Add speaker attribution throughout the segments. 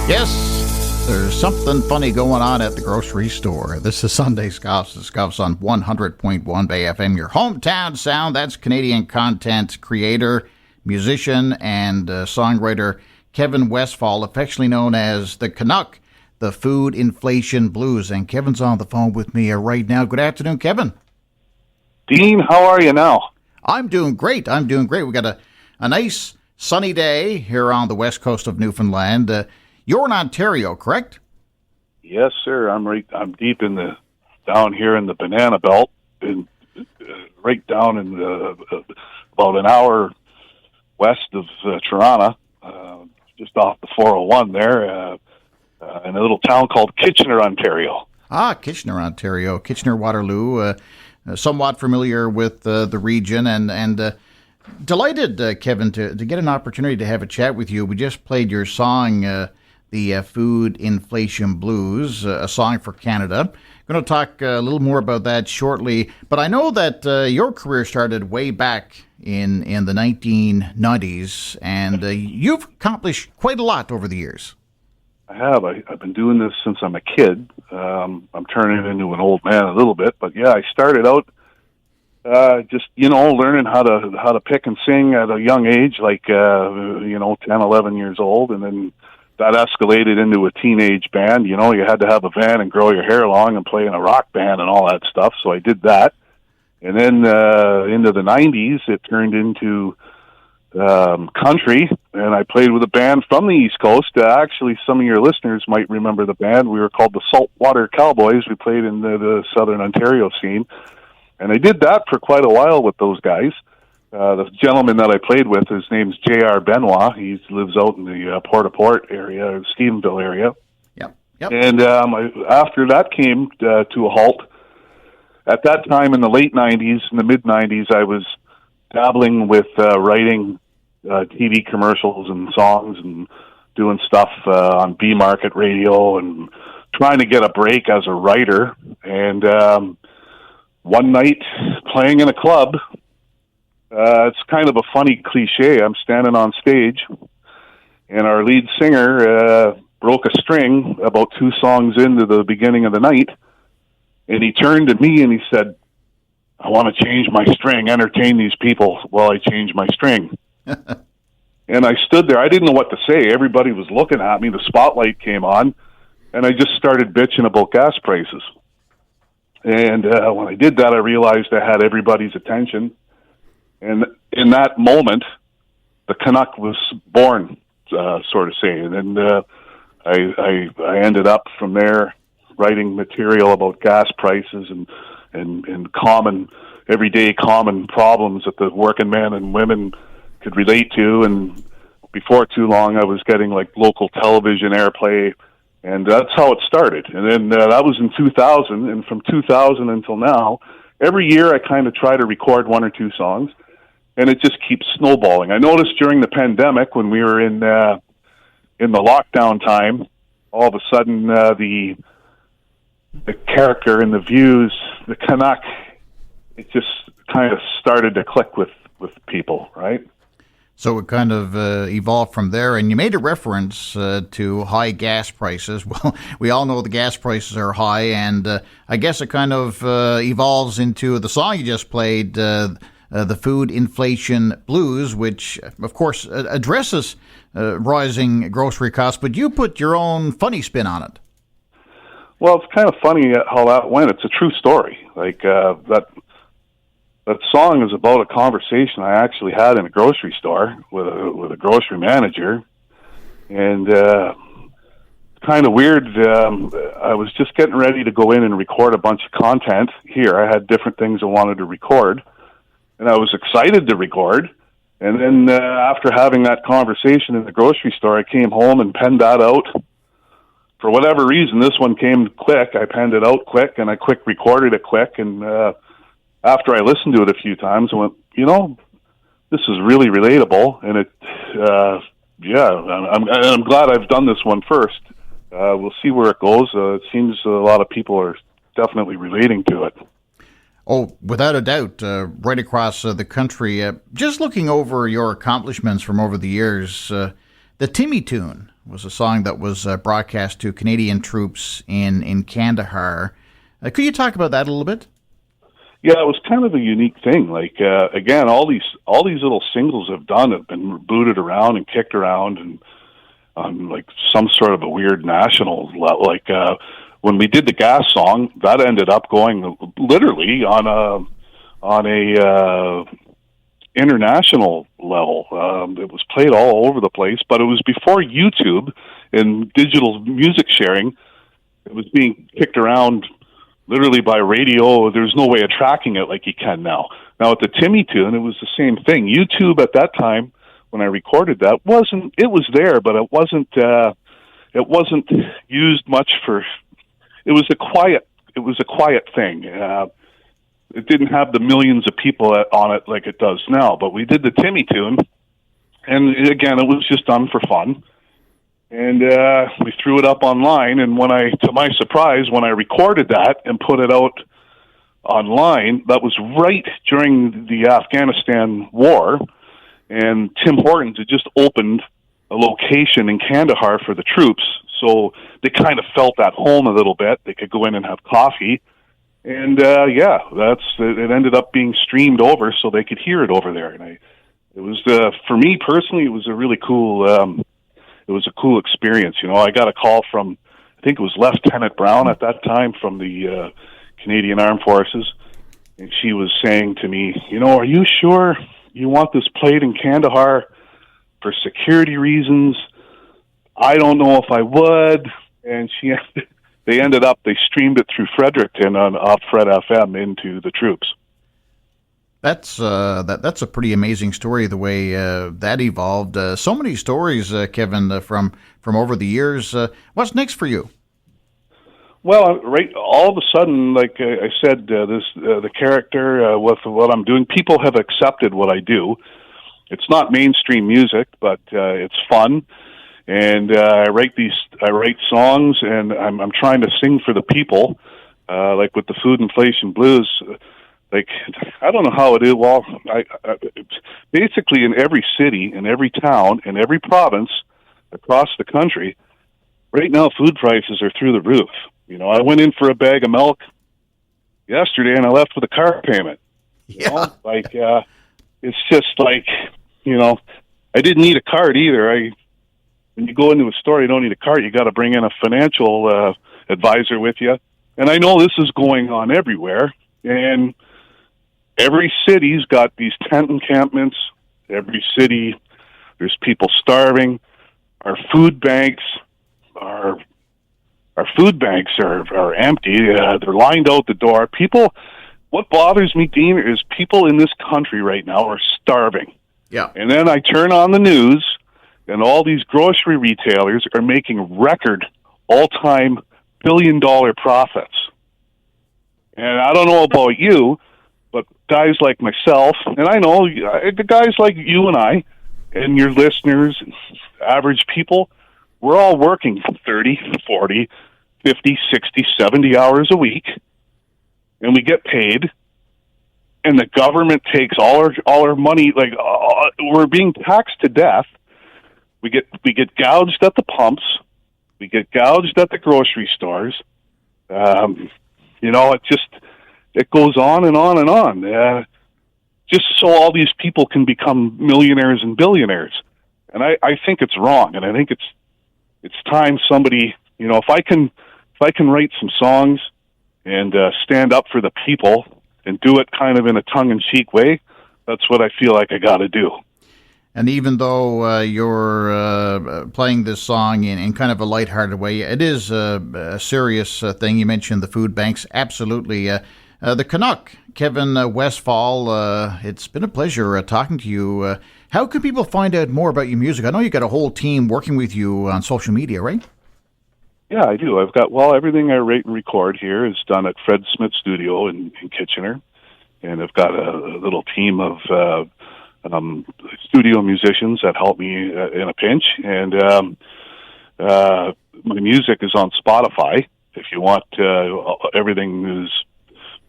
Speaker 1: Yes, there's something funny going on at the grocery store. This is Sunday Scuffs on 100.1 BAYFM, your hometown sound. That's Canadian content creator, musician, and songwriter Kevin Westphal, affectionately known as the Canuck, the Food Inflation Blues. And Kevin's on the phone with me right now. Good afternoon, Kevin.
Speaker 2: Dean, how are you now?
Speaker 1: I'm doing great. We got a nice sunny day here on the west coast of Newfoundland. You're in Ontario, correct?
Speaker 2: Yes, sir. I'm deep down here in the Banana Belt, right down in about an hour west of Toronto, just off the 401 there, in a little town called Kitchener, Ontario.
Speaker 1: Kitchener, Ontario. Kitchener-Waterloo. Somewhat familiar with the region, and delighted, Kevin, to get an opportunity to have a chat with you. We just played your song, the Food Inflation Blues, a song for Canada. Going to talk a little more about that shortly, but I know that your career started way back in the 1990s, and you've accomplished quite a lot over the years.
Speaker 2: I have. I've been doing this since I'm a kid. I'm turning into an old man a little bit, but yeah, I started out just learning how to pick and sing at a young age, like 10, 11 years old, and then that escalated into a teenage band. You had to have a van and grow your hair long and play in a rock band and all that stuff. So I did that. And then into the 90s, it turned into country, and I played with a band from the East Coast. Actually, some of your listeners might remember the band. We were called the Saltwater Cowboys. We played in the Southern Ontario scene. And I did that for quite a while with those guys. The gentleman that I played with, his name's J.R. Benoit. He lives out in the Port-au-Port area, Stephenville area.
Speaker 1: Yep.
Speaker 2: And after that came to a halt, at that time in the late 90s, in the mid-90s, I was dabbling with writing TV commercials and songs and doing stuff on B-Market radio and trying to get a break as a writer. And one night, playing in a club, it's kind of a funny cliche. I'm standing on stage, and our lead singer broke a string about 2 songs into the beginning of the night, and he turned to me and he said, "I want to change my string, entertain these people while I change my string." And I stood there. I didn't know what to say. Everybody was looking at me. The spotlight came on, and I just started bitching about gas prices. And when I did that, I realized I had everybody's attention. And in that moment, the Canuck was born, sort of say. And then I ended up from there writing material about gas prices and everyday common problems that the working men and women could relate to. And before too long, I was getting like local television airplay, and that's how it started. And then that was in 2000, and from 2000 until now, every year I kind of try to record 1 or 2 songs, and it just keeps snowballing. I noticed during the pandemic, when we were in the lockdown time, all of a sudden the character and the views, the Canuck, it just kind of started to click with people, right?
Speaker 1: So it kind of evolved from there, and you made a reference to high gas prices. Well, we all know the gas prices are high, and I guess it kind of evolves into the song you just played, the Food Inflation Blues, which, of course, addresses rising grocery costs, but you put your own funny spin on it.
Speaker 2: Well, it's kind of funny how that went. It's a true story. Like that song is about a conversation I actually had in a grocery store with a grocery manager, and kind of weird. I was just getting ready to go in and record a bunch of content here. I had different things I wanted to record, and I was excited to record. And then after having that conversation in the grocery store, I came home and penned that out. For whatever reason, this one came quick. I penned it out quick, and I quick recorded it quick. And after I listened to it a few times, I went, this is really relatable. And I'm glad I've done this one first. We'll see where it goes. It seems a lot of people are definitely relating to it.
Speaker 1: Oh, without a doubt, right across the country. Just looking over your accomplishments from over the years, the Timmy tune was a song that was broadcast to Canadian troops in Kandahar. Could you talk about that a little bit?
Speaker 2: Yeah, it was kind of a unique thing. Like again, all these little singles have been booted around and kicked around, and on like some sort of a weird national level. Like when we did the gas song, that ended up going literally on a international level. It was played all over the place, but it was before YouTube and digital music sharing. It was being kicked around literally by radio. There's no way of tracking it like you can now. Now with the Timmy tune, it was the same thing. YouTube at that time, when I recorded that, it was there, but it wasn't used much for. It was a quiet thing. It didn't have the millions of people on it like it does now. But we did the Timmy tune, and again, it was just done for fun. And we threw it up online, and to my surprise, when I recorded that and put it out online, that was right during the Afghanistan war, and Tim Hortons had just opened a location in Kandahar for the troops, so they kind of felt at home a little bit. They could go in and have coffee, and it ended up being streamed over so they could hear it over there. And it was for me personally, it was a really cool. It was a cool experience. You know, I got a call from, I think it was Lieutenant Brown at that time from the Canadian Armed Forces, and she was saying to me, you know, are you sure you want this played in Kandahar for security reasons? I don't know if I would. And they streamed it through Fredericton off Fred FM into the troops.
Speaker 1: That's a pretty amazing story, the way that evolved. So many stories, Kevin, from over the years. What's next for you?
Speaker 2: Well, right, all of a sudden, like I said, the character with what I'm doing, people have accepted what I do. It's not mainstream music, but it's fun, and I write songs, and I'm trying to sing for the people, like with the food inflation blues. Like, I don't know how it is. Well, basically in every city, in every town, in every province across the country, right now food prices are through the roof. You know, I went in for a bag of milk yesterday and I left with a car payment. You know? Like, it's just like, you know, I didn't need a card either. When you go into a store, you don't need a card. You got to bring in a financial advisor with you. And I know this is going on everywhere. And every city's got these tent encampments. Every city, there's people starving. Our food banks are empty. They're lined out the door. People, what bothers me, Dean, is people in this country right now are starving.
Speaker 1: Yeah.
Speaker 2: And then I turn on the news, and all these grocery retailers are making record all-time billion-dollar profits. And I don't know about you, but guys like myself, and I know guys like you and I, and your listeners, average people, we're all working 30, 40, 50, 60, 70 hours a week, and we get paid, and the government takes all our money, like we're being taxed to death. We get gouged at the pumps, we get gouged at the grocery stores. You know, it goes on and on and on. Just so all these people can become millionaires and billionaires. And I think it's wrong, and I think it's time somebody, you know, if I can write some songs and stand up for the people and do it kind of in a tongue-in-cheek way, that's what I feel like I got to do.
Speaker 1: And even though you're playing this song in kind of a lighthearted way, it is a serious thing. You mentioned the food banks. Absolutely. The Canuck, Kevin Westphal, it's been a pleasure talking to you. How can people find out more about your music? I know you got a whole team working with you on social media, right?
Speaker 2: Yeah, I do. I've got, everything I write and record here is done at Fred Smith Studio in Kitchener. And I've got a little team of studio musicians that help me in a pinch. And my music is on Spotify. If you want, everything is,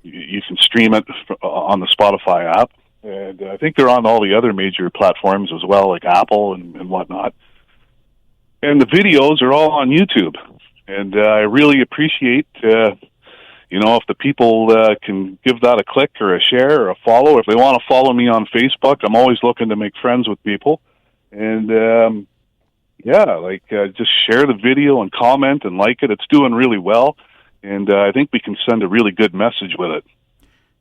Speaker 2: you can stream it on the Spotify app. And I think they're on all the other major platforms as well, like Apple and whatnot. and the videos are all on YouTube. And I really appreciate, if the people can give that a click or a share or a follow. If they want to follow me on Facebook, I'm always looking to make friends with people. And, just share the video and comment and like it. It's doing really well. And I think we can send a really good message with it.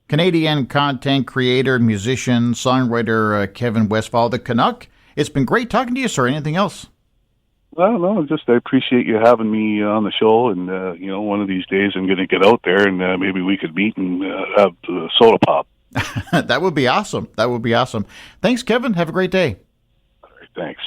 Speaker 1: Canadian content creator, musician, songwriter Kevin Westphal, the Canuck. It's been great talking to you, sir. Anything else?
Speaker 2: Well, no, just I appreciate you having me on the show, and one of these days I'm going to get out there and maybe we could meet and have soda pop.
Speaker 1: That would be awesome. That would be awesome. Thanks, Kevin. Have a great day.
Speaker 2: All right, thanks.